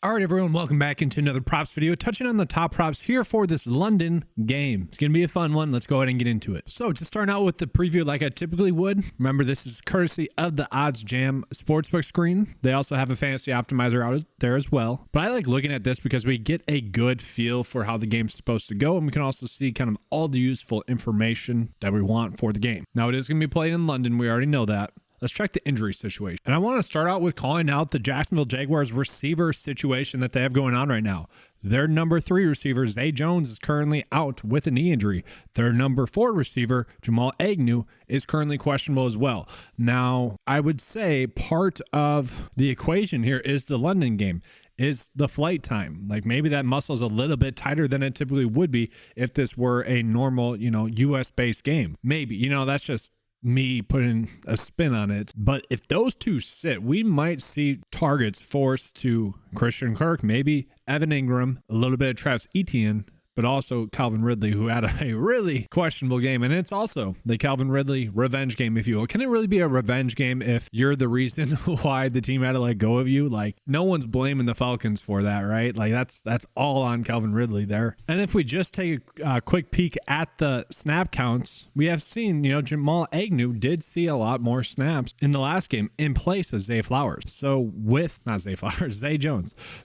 All right, everyone, welcome back into another props video, touching on the top props here for this London game. It's going to be a fun one. Let's go ahead and get into it. So to start out with the preview like I typically would, remember this is courtesy of the ODDSJAM sportsbook screen. They also have a fantasy optimizer out there as well. But I like looking at this because we get a good feel for how the game's supposed to go, and we can also see kind of all the useful information that we want for the game. Now, it is going to be played in London. We already know that. Let's check the injury situation. And I want to start out with calling out the Jacksonville Jaguars receiver situation that they have going on right now. Their number 3 receiver, Zay Jones, is currently out with a knee injury. Their number 4 receiver, Jamal Agnew, is currently questionable as well. Now, I would say part of the equation here is the London game. Is the flight time. Like maybe that muscle is a little bit tighter than it typically would be if this were a normal, US based game. Maybe, that's just me putting a spin on it. But if those two sit, we might see targets forced to Christian Kirk, maybe Evan Ingram, a little bit of Travis Etienne, but also Calvin Ridley, who had a really questionable game. And it's also the Calvin Ridley revenge game, if you will. Can it really be a revenge game if you're the reason why the team had to let go of you? Like, no one's blaming the Falcons for that, right? Like, that's all on Calvin Ridley there. And if we just take a quick peek at the snap counts, we have seen, Jamal Agnew did see a lot more snaps in the last game in place of Zay Jones.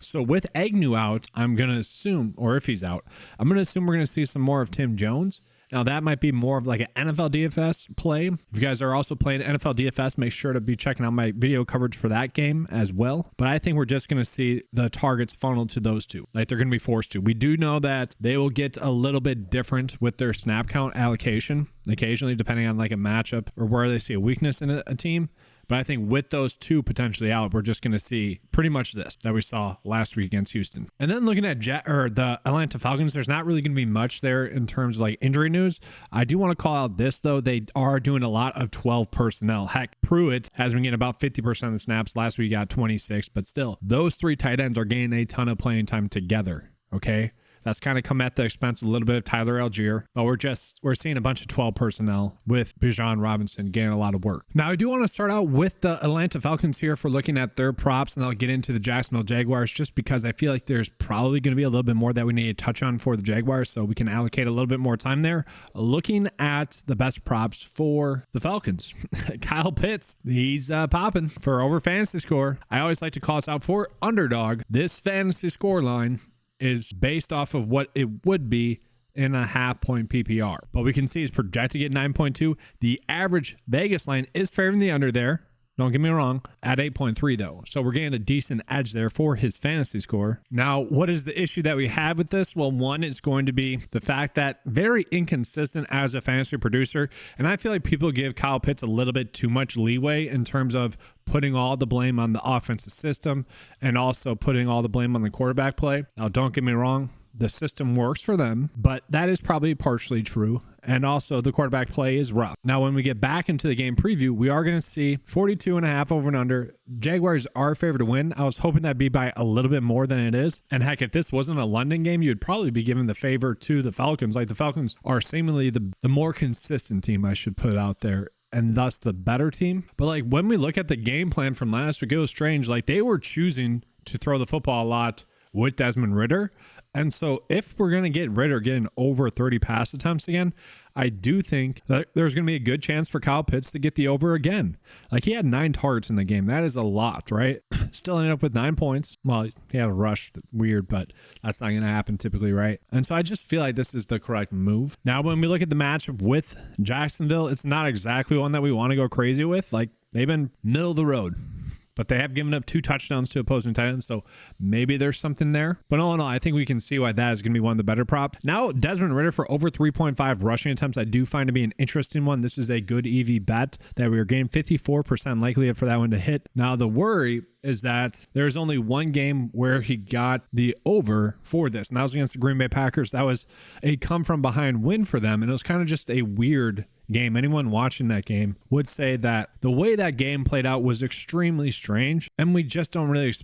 So with Agnew out, I'm going to assume, or if he's out, I'm going to assume we're going to see some more of Tim Jones. Now, that might be more of like an NFL DFS play. If you guys are also playing NFL DFS, make sure to be checking out my video coverage for that game as well. But I think we're just going to see the targets funneled to those two. Like they're going to be forced to. We do know that they will get a little bit different with their snap count allocation, occasionally depending on like a matchup or where they see a weakness in a team. But I think with those two potentially out, we're just going to see pretty much this that we saw last week against Houston. And then looking at the Atlanta Falcons, there's not really going to be much there in terms of like injury news. I do want to call out this, though. They are doing a lot of 12 personnel. Heck, Pruitt has been getting about 50% of the snaps. Last week he got 26, but still, those 3 tight ends are gaining a ton of playing time together, okay? That's kind of come at the expense of a little bit of Tyler Algier, but we're seeing a bunch of 12 personnel with Bijan Robinson getting a lot of work. Now, I do want to start out with the Atlanta Falcons here for looking at their props, and I'll get into the Jacksonville Jaguars just because I feel like there's probably going to be a little bit more that we need to touch on for the Jaguars, so we can allocate a little bit more time there. Looking at the best props for the Falcons, Kyle Pitts, he's popping for over fantasy score. I always like to call us out for underdog. This fantasy score line is based off of what it would be in a half-point PPR. But we can see it's projected to get 9.2. The average Vegas line is favoring the under there. Don't get me wrong, at 8.3 though. So we're getting a decent edge there for his fantasy score. Now, what is the issue that we have with this? Well, one is going to be the fact that very inconsistent as a fantasy producer. And I feel like people give Kyle Pitts a little bit too much leeway in terms of putting all the blame on the offensive system and also putting all the blame on the quarterback play. Now, don't get me wrong. The system works for them, but that is probably partially true. And also the quarterback play is rough. Now, when we get back into the game preview, we are going to see 42.5 over and under. Jaguars are favored to win. I was hoping that'd be by a little bit more than it is. And heck, if this wasn't a London game, you'd probably be giving the favor to the Falcons. Like the Falcons are seemingly the more consistent team I should put out there, and thus the better team. But like when we look at the game plan from last week, it was strange. Like they were choosing to throw the football a lot with Desmond Ridder. And so if we're going to get Ridder getting over 30 pass attempts again, I do think that there's going to be a good chance for Kyle Pitts to get the over again. Like he had 9 targets in the game. That is a lot, right? Still ended up with 9 points. Well, he had a rush. Weird, but that's not going to happen typically, right? And so I just feel like this is the correct move. Now, when we look at the matchup with Jacksonville, it's not exactly one that we want to go crazy with. Like they've been middle of the road. But they have given up 2 touchdowns to opposing tight ends, so maybe there's something there. But all in all, I think we can see why that is going to be one of the better props. Now, Desmond Ridder for over 3.5 rushing attempts, I do find to be an interesting one. This is a good EV bet that we are getting 54% likelihood for that one to hit. Now, the worry is that there's only one game where he got the over for this, and that was against the Green Bay Packers. That was a come-from-behind win for them, and it was kind of just a weird game. Anyone watching that game would say that the way that game played out was extremely strange, and we just don't really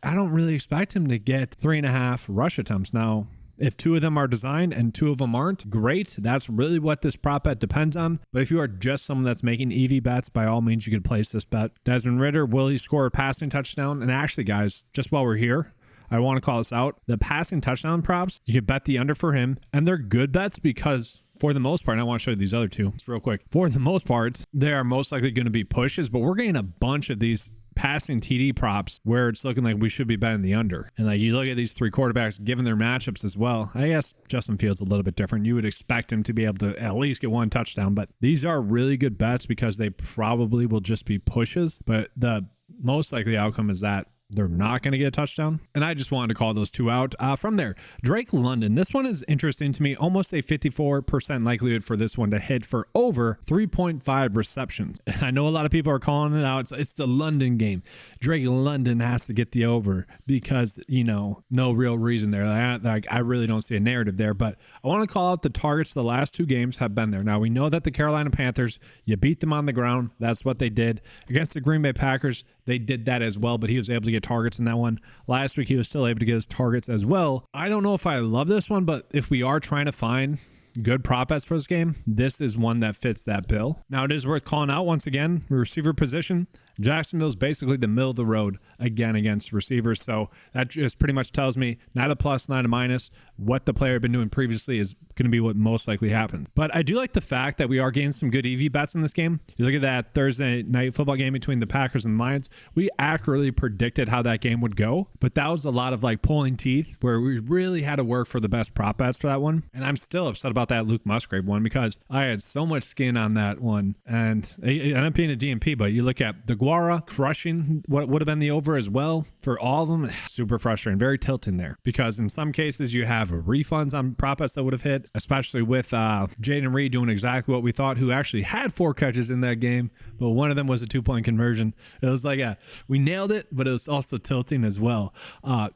I don't really expect him to get 3.5 rush attempts. Now, if 2 of them are designed and 2 of them aren't, great. That's really what this prop bet depends on. But if you are just someone that's making EV bets, by all means, you could place this bet. Desmond Ridder, will he score a passing touchdown? And actually, guys, just while we're here, I want to call this out. The passing touchdown props, you could bet the under for him, and they're good bets because for the most part, and I want to show you these other two just real quick. For the most part, they are most likely going to be pushes, but we're getting a bunch of these passing TD props where it's looking like we should be betting the under. And like you look at these three quarterbacks given their matchups as well. I guess Justin Fields a little bit different. You would expect him to be able to at least get one touchdown, but these are really good bets because they probably will just be pushes. But the most likely outcome is that they're not going to get a touchdown. And I just wanted to call those two out. From there, Drake London. This one is interesting to me. Almost a 54% likelihood for this one to hit for over 3.5 receptions. And I know a lot of people are calling it out. It's the London game. Drake London has to get the over because, you know, no real reason there. I really don't see a narrative there. But I want to call out the targets. The last two games have been there. Now, we know that the Carolina Panthers, you beat them on the ground. That's what they did. Against the Green Bay Packers, they did that as well, but he was able to get targets in that one. Last week, he was still able to get his targets as well. I don't know if I love this one, but if we are trying to find good prop bets for this game, this is one that fits that bill. Now, it is worth calling out once again, receiver position. Jacksonville's basically the middle of the road again against receivers. So that just pretty much tells me not a plus, not a minus. What the player had been doing previously is going to be what most likely happened. But I do like the fact that we are getting some good EV bets in this game. You look at that Thursday night football game between the Packers and the Lions. We accurately predicted how that game would go, but that was a lot of like pulling teeth where we really had to work for the best prop bets for that one. And I'm still upset about that Luke Musgrave one because I had so much skin on that one and it ended up being a DMP. But you look at the Guara crushing what would have been the over as well for all of them. Super frustrating, very tilting there because in some cases you have refunds on prop bets that would have hit, especially with Jaden Reed doing exactly what we thought, who actually had 4 catches in that game, but one of them was a 2-point conversion. It was like we nailed it, but it was also tilting as well.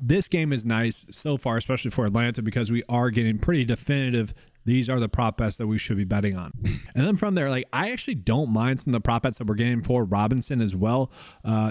This game is nice so far, especially for Atlanta, because we are getting pretty definitive. These are the prop bets that we should be betting on. And then from there, like I actually don't mind some of the prop bets that we're getting for Robinson as well.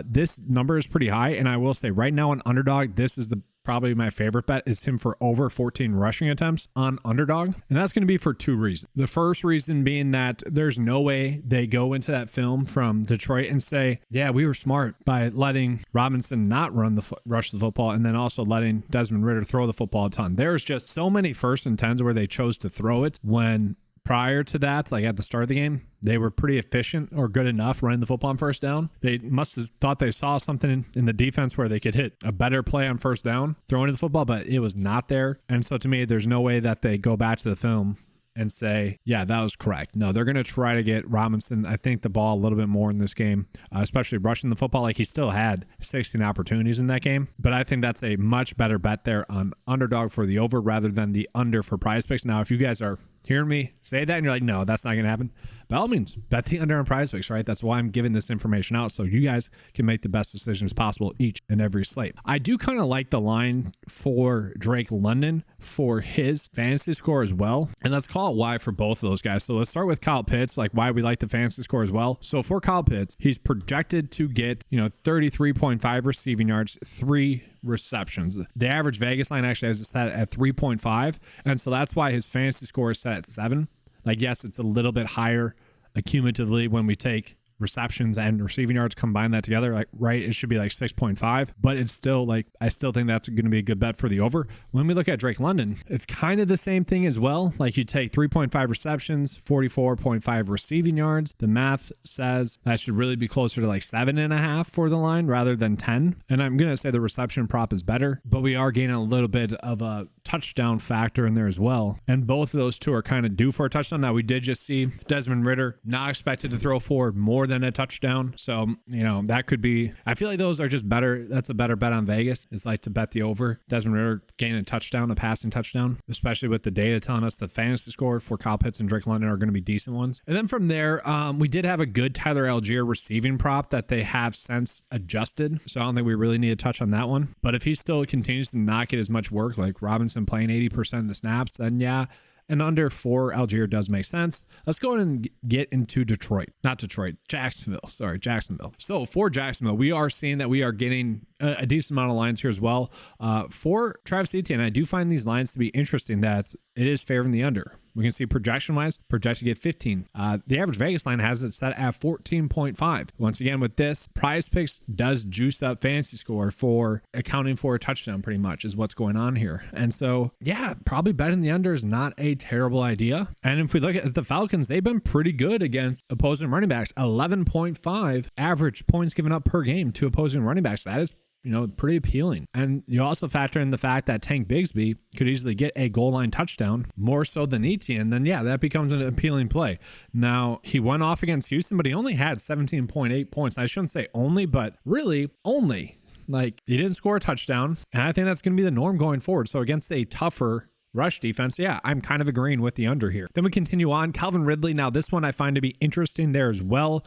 This number is pretty high. And I will say right now on Underdog, this is probably my favorite bet is him for over 14 rushing attempts on Underdog. And that's going to be for 2 reasons. The first reason being that there's no way they go into that film from Detroit and say, yeah, we were smart by letting Robinson not rush the football and then also letting Desmond Ridder throw the football a ton. There's just so many 1st and 10s where they chose to throw it when prior to that, like at the start of the game, they were pretty efficient or good enough running the football on 1st down. They must have thought they saw something in the defense where they could hit a better play on 1st down, throwing the football, but it was not there. And so to me, there's no way that they go back to the film and say, yeah, that was correct. No, they're going to try to get Robinson, I think, the ball a little bit more in this game, especially rushing the football. Like he still had 16 opportunities in that game, but I think that's a much better bet there on Underdog for the over rather than the under for PrizePicks. Now, if you guys are hearing me say that and you're like, no, that's not going to happen, by all means, bet the under on PrizePicks, right? That's why I'm giving this information out so you guys can make the best decisions possible each and every slate. I do kind of like the line for Drake London for his fantasy score as well. And let's call it why for both of those guys. So let's start with Kyle Pitts, like why we like the fantasy score as well. So for Kyle Pitts, he's projected to get, 33.5 receiving yards, 3 receptions. The average Vegas line actually has it set at 3.5. And so that's why his fantasy score is set at 7. Like, yes, it's a little bit higher accumulatively when we take receptions and receiving yards, combine that together, like, right, it should be like 6.5, but it's still like, I still think that's going to be a good bet for the over. When we look at Drake London, it's kind of the same thing as well. Like you take 3.5 receptions, 44.5 receiving yards. The math says that should really be closer to like 7.5 for the line rather than 10. And I'm going to say the reception prop is better, but we are gaining a little bit of a touchdown factor in there as well. And both of those two are kind of due for a touchdown. Now, we did just see Desmond Ridder not expected to throw forward more than a touchdown. So, that could be, I feel like those are just better. That's a better bet on Vegas. It's like to bet the over. Desmond Ridder gaining a touchdown, a passing touchdown, especially with the data telling us the fantasy score for Kyle Pitts and Drake London are going to be decent ones. And then from there, we did have a good Tyler Algier receiving prop that they have since adjusted. So I don't think we really need to touch on that one. But if he still continues to not get as much work, like Robinson playing 80% of the snaps, then yeah, and under 4 Algier does make sense. Let's go ahead and get into Jacksonville. So for Jacksonville, we are seeing that we are getting a decent amount of lines here as well. For Travis Etienne, I do find these lines to be interesting that it is favoring the under. We can see projection-wise, projected to get 15. The average Vegas line has it set at 14.5. Once again, with this, PrizePicks does juice up fantasy score for accounting for a touchdown pretty much is what's going on here. And so, yeah, probably betting the under is not a terrible idea. And if we look at the Falcons, they've been pretty good against opposing running backs. 11.5 average points given up per game to opposing running backs. That is pretty appealing. And you also factor in the fact that Tank Bigsby could easily get a goal line touchdown more so than Etienne, then yeah, that becomes an appealing play. Now, he went off against Houston, but he only had 17.8 points. I shouldn't say only, but really only. Like, he didn't score a touchdown, and I think that's going to be the norm going forward. So against a tougher rush defense, yeah, I'm kind of agreeing with the under here. Then we continue on. Calvin Ridley. Now, this one I find to be interesting there as well.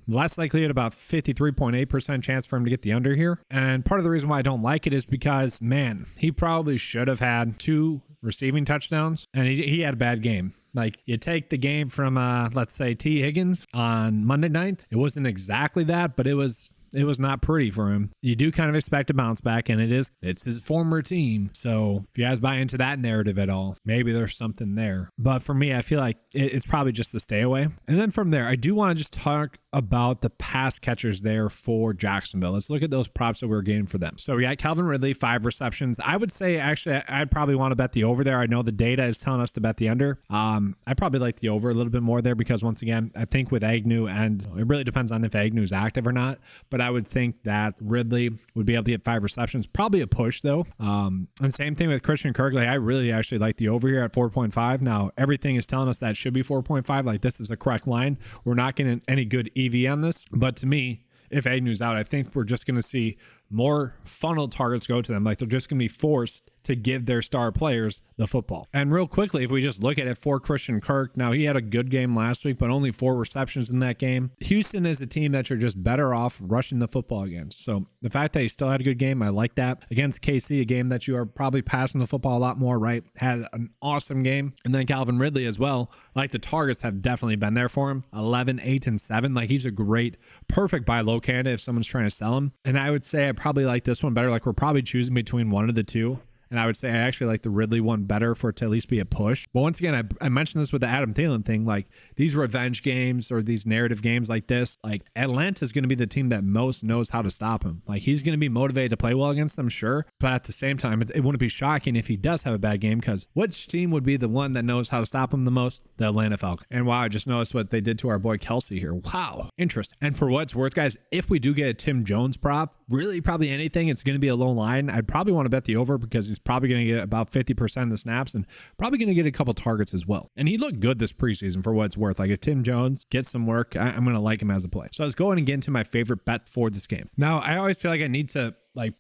Less likely at about 53.8% chance for him to get the under here. And part of the reason why I don't like it is because, man, he probably should have had 2 receiving touchdowns, and he had a bad game. Like, you take the game from, let's say, T. Higgins on Monday night. It wasn't exactly that, but it was not pretty for him. You do kind of expect a bounce back, and it's his former team. So if you guys buy into that narrative at all, maybe there's something there. But for me, I feel like it's probably just a stay away. And then from there, I do want to just talk about the pass catchers there for Jacksonville. Let's look at those props that we're getting for them. So we got Calvin Ridley, 5 receptions. I would say, actually, I'd probably want to bet the over there. I know the data is telling us to bet the under. I probably like the over a little bit more there because, once again, I think with Agnew, and it really depends on if Agnew's active or not, but I would think that Ridley would be able to get 5 receptions. Probably a push, though. And same thing with Christian Kirk. Like, I really actually like the over here at 4.5. Now, everything is telling us that should be 4.5. Like, this is a correct line. We're not getting any good EV on this. But to me, if Agnew's out, I think we're just going to see more funnel targets go to them. Like, they're just going to be forced to give their star players the football. And real quickly, if we just look at it for Christian Kirk, now he had a good game last week, but only 4 receptions in that game. Houston is a team that you're just better off rushing the football against. So the fact that he still had a good game, I like that. Against KC, a game that you are probably passing the football a lot more, right? Had an awesome game. And then Calvin Ridley as well. Like, the targets have definitely been there for him. 11, 8, and 7. Like, he's a great, perfect buy low candidate if someone's trying to sell him. And I would say I probably like this one better. Like, we're probably choosing between one of the two. And I would say I actually like the Ridley one better for it to at least be a push. But once again, I mentioned this with the Adam Thielen thing. Like, these revenge games or these narrative games like this, like, Atlanta is going to be the team that most knows how to stop him. Like, he's going to be motivated to play well against them, sure. But at the same time, it wouldn't be shocking if he does have a bad game, because which team would be the one that knows how to stop him the most? The Atlanta Falcons. And wow, I just noticed what they did to our boy Kelsey here. Wow, interesting. And for what it's worth, guys, if we do get a Tim Jones prop, really probably anything, it's going to be a low line. I'd probably want to bet the over because he's probably going to get about 50% of the snaps and probably going to get a couple targets as well. And he looked good this preseason for what it's worth. Like, if Tim Jones gets some work, I'm going to like him as a play. So let's go ahead and get into my favorite bet for this game. Now, I always feel like I need to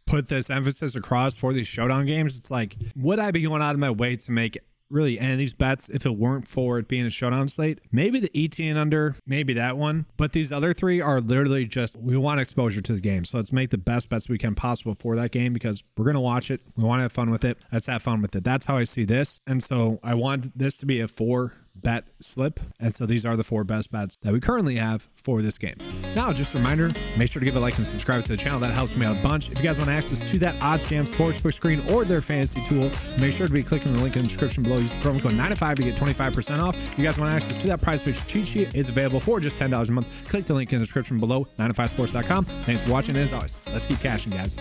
put this emphasis across for these showdown games. It's like, would I be going out of my way to make really any of these bets if it weren't for it being a showdown slate? Maybe the ETN under, maybe that one. But these other 3 are literally just, we want exposure to the game. So let's make the best bets we can possible for that game because we're going to watch it. We want to have fun with it. Let's have fun with it. That's how I see this. And so I want this to be a 4 bet slip. And so these are the 4 best bets that we currently have for this game. Now, just a reminder, make sure to give a like and subscribe to the channel. That helps me out a bunch. If you guys want access to that ODDSJAM sportsbook screen or their fantasy tool, make sure to be clicking the link in the description below. Use the promo code 95 to get 25% off. If you guys want access to that PrizePicks cheat sheet, it's available for just $10 a month. Click the link in the description below, 95sports.com. Thanks for watching, and as always, let's keep cashing, guys.